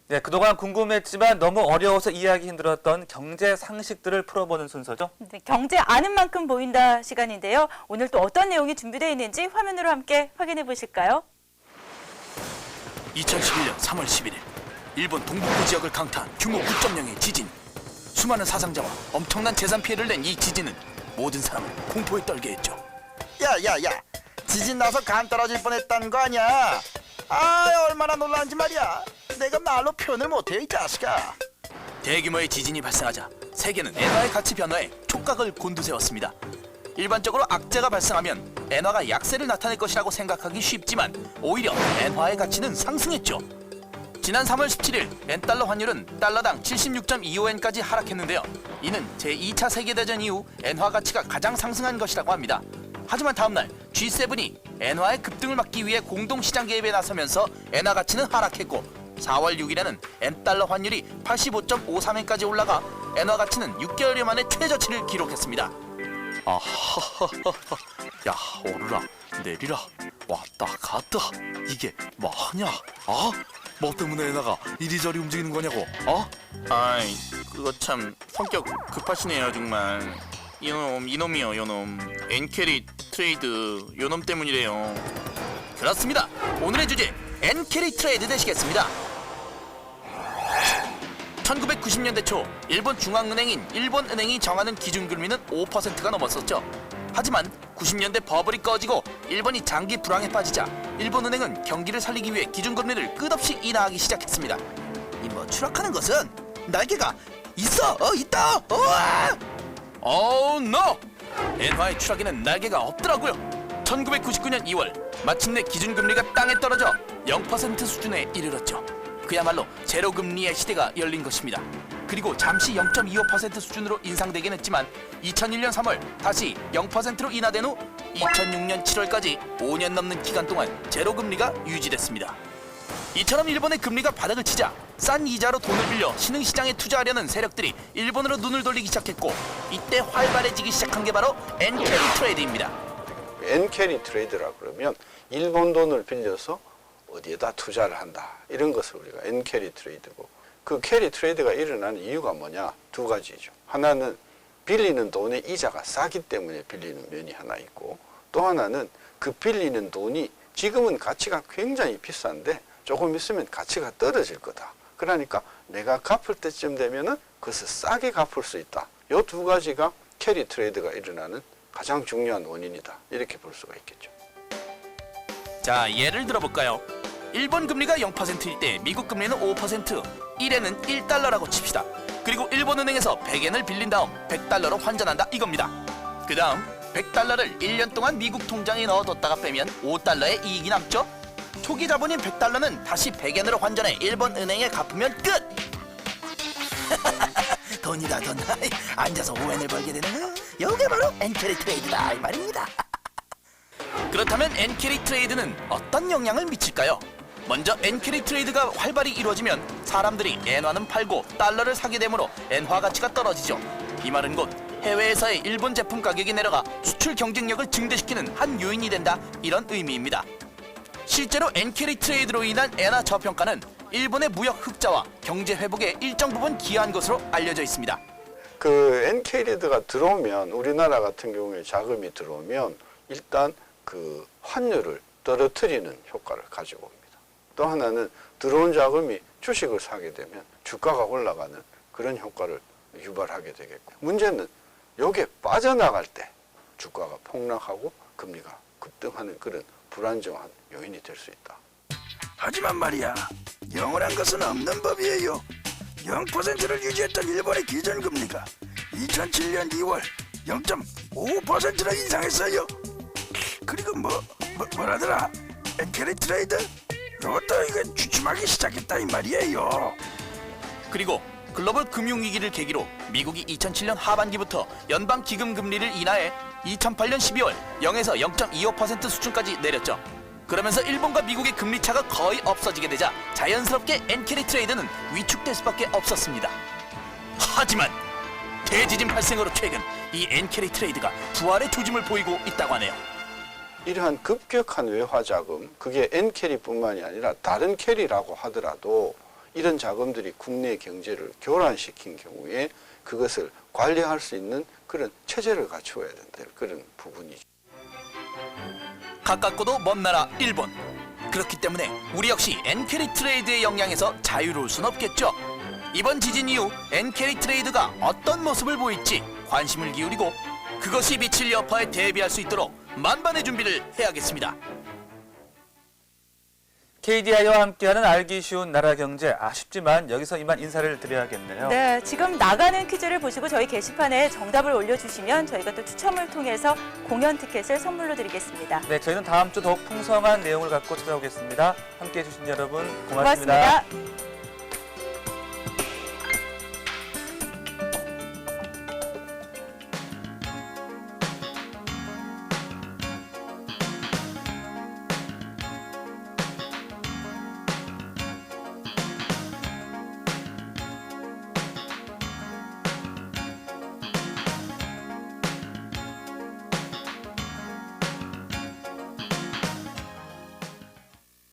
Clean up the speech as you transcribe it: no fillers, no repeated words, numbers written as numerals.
네, 그동안 궁금했지만 너무 어려워서 이해하기 힘들었던 경제 상식들을 풀어보는 순서죠. 네, 경제 아는 만큼 보인다 시간인데요. 오늘 또 어떤 내용이 준비되어 있는지 화면으로 함께 확인해 보실까요? 2011년 3월 11일 일본 동북부 지역을 강타한 규모 9.0의 지진. 수많은 사상자와 엄청난 재산 피해를 낸 이 지진은 모든 사람을 공포에 떨게 했죠. 야야야, 지진 나서 간 떨어질 뻔했다는 거 아니야? 아, 얼마나 놀랐는지 말이야. 내가 말로 표현을 못해 이 자식아. 대규모의 지진이 발생하자 세계는 엔화의 가치 변화에 촉각을 곤두세웠습니다. 일반적으로 악재가 발생하면 엔화가 약세를 나타낼 것이라고 생각하기 쉽지만 오히려 엔화의 가치는 상승했죠. 지난 3월 17일 엔달러 환율은 달러당 76.25엔까지 하락했는데요. 이는 제2차 세계대전 이후 엔화 가치가 가장 상승한 것이라고 합니다. 하지만 다음날 G7이 엔화의 급등을 막기 위해 공동시장 개입에 나서면서 엔화 가치는 하락했고 4월 6일에는 엔달러 환율이 85.53엔까지 올라가 엔화 가치는 6개월 만에 최저치를 기록했습니다. 아하하하하, 야 오르라 내리라 왔다 갔다 이게 뭐하냐? 아? 뭐 때문에 엔화가 이리저리 움직이는 거냐고? 어? 아이 그거 참 성격 급하시네요 정말. 이놈이요 요놈. 엔캐리 트레이드 요놈 때문이래요. 그렇습니다. 오늘의 주제 엔캐리 트레이드 되시겠습니다. 1990년대 초 일본 중앙은행인 일본은행이 정하는 기준금리는 5%가 넘었었죠. 하지만 90년대 버블이 꺼지고 일본이 장기 불황에 빠지자 일본은행은 경기를 살리기 위해 기준금리를 끝없이 인하하기 시작했습니다. 이 뭐 추락하는 것은 날개가 있어, 있다, 노! 엔화의 추락에는 날개가 없더라고요. 1999년 2월 마침내 기준금리가 땅에 떨어져 0% 수준에 이르렀죠. 그야말로 제로금리의 시대가 열린 것입니다. 그리고 잠시 0.25% 수준으로 인상되긴 했지만 2001년 3월 다시 0%로 인하된 후 2006년 7월까지 5년 넘는 기간 동안 제로금리가 유지됐습니다. 이처럼 일본의 금리가 바닥을 치자 싼 이자로 돈을 빌려 신흥시장에 투자하려는 세력들이 일본으로 눈을 돌리기 시작했고 이때 활발해지기 시작한 게 바로 엔캐리 트레이드입니다. 엔캐리 트레이드라 그러면 일본 돈을 빌려서 어디에다 투자를 한다, 이런 것을 우리가 엔캐리 트레이드고, 그 캐리 트레이드가 일어나는 이유가 뭐냐? 두 가지죠. 하나는 빌리는 돈의 이자가 싸기 때문에 빌리는 면이 하나 있고, 또 하나는 그 빌리는 돈이 지금은 가치가 굉장히 비싼데 조금 있으면 가치가 떨어질 거다. 그러니까 내가 갚을 때쯤 되면은 그것을 싸게 갚을 수 있다. 이 두 가지가 캐리 트레이드가 일어나는 가장 중요한 원인이다, 이렇게 볼 수가 있겠죠. 자, 예를 들어볼까요? 일본 금리가 0%일 때 미국 금리는 5%, 1엔은 1달러라고 칩시다. 그리고 일본은행에서 100엔을 빌린 다음 100달러로 환전한다 이겁니다. 그 다음 100달러를 1년 동안 미국 통장에 넣어뒀다가 빼면 5달러의 이익이 남죠? 초기 자본인 100달러는 다시 100엔으로 환전해 일본은행에 갚으면 끝! 돈이다 돈. 앉아서 5엔을 벌게 되는 이게 바로 엔캐리 트레이드다 이 말입니다. 그렇다면 엔캐리 트레이드는 어떤 영향을 미칠까요? 먼저 엔캐리 트레이드가 활발히 이루어지면 사람들이 엔화는 팔고 달러를 사게 되므로 엔화 가치가 떨어지죠. 이 말은 곧 해외에서의 일본 제품 가격이 내려가 수출 경쟁력을 증대시키는 한 요인이 된다, 이런 의미입니다. 실제로 엔캐리 트레이드로 인한 엔화 저평가는 일본의 무역 흑자와 경제 회복에 일정 부분 기여한 것으로 알려져 있습니다. 그 엔캐리드가 들어오면, 우리나라 같은 경우에 자금이 들어오면 일단 그 환율을 떨어뜨리는 효과를 가지고 옵니다. 또 하나는 들어온 자금이 주식을 사게 되면 주가가 올라가는 그런 효과를 유발하게 되겠고, 문제는 여기에 빠져나갈 때 주가가 폭락하고 금리가 급등하는 그런 불안정한 요인이 될 수 있다. 하지만 말이야, 영원한 것은 없는 법이에요. 0%를 유지했던 일본의 기준금리가 2007년 2월 0.5%로 인상했어요. 그리고 뭐라더라? 엔캐리 트레이드? 이것도 이거 주춤하기 시작했다 이 말이에요. 그리고 글로벌 금융위기를 계기로 미국이 2007년 하반기부터 연방 기금 금리를 인하해 2008년 12월 0에서 0.25% 수준까지 내렸죠. 그러면서 일본과 미국의 금리 차가 거의 없어지게 되자 자연스럽게 엔캐리 트레이드는 위축될 수밖에 없었습니다. 하지만 대지진 발생으로 최근 이 엔캐리 트레이드가 부활의 조짐을 보이고 있다고 하네요. 이러한 급격한 외화 자금, 그게 엔캐리뿐만이 아니라 다른 캐리라고 하더라도 이런 자금들이 국내 경제를 교란시킨 경우에 그것을 관리할 수 있는 그런 체제를 갖추어야 된다. 그런 부분이죠. 가깝고도 먼 나라 일본. 그렇기 때문에 우리 역시 엔캐리 트레이드의 영향에서 자유로울 순 없겠죠. 이번 지진 이후 엔캐리 트레이드가 어떤 모습을 보일지 관심을 기울이고 그것이 미칠 여파에 대비할 수 있도록 만반의 준비를 해야겠습니다. KDI와 함께하는 알기 쉬운 나라 경제, 아쉽지만 여기서 이만 인사를 드려야겠네요. 네, 지금 나가는 퀴즈를 보시고 저희 게시판에 정답을 올려주시면 저희가 또 추첨을 통해서 공연 티켓을 선물로 드리겠습니다. 네, 저희는 다음 주 더욱 풍성한 내용을 갖고 찾아오겠습니다. 함께해 주신 여러분 고맙습니다. 고맙습니다.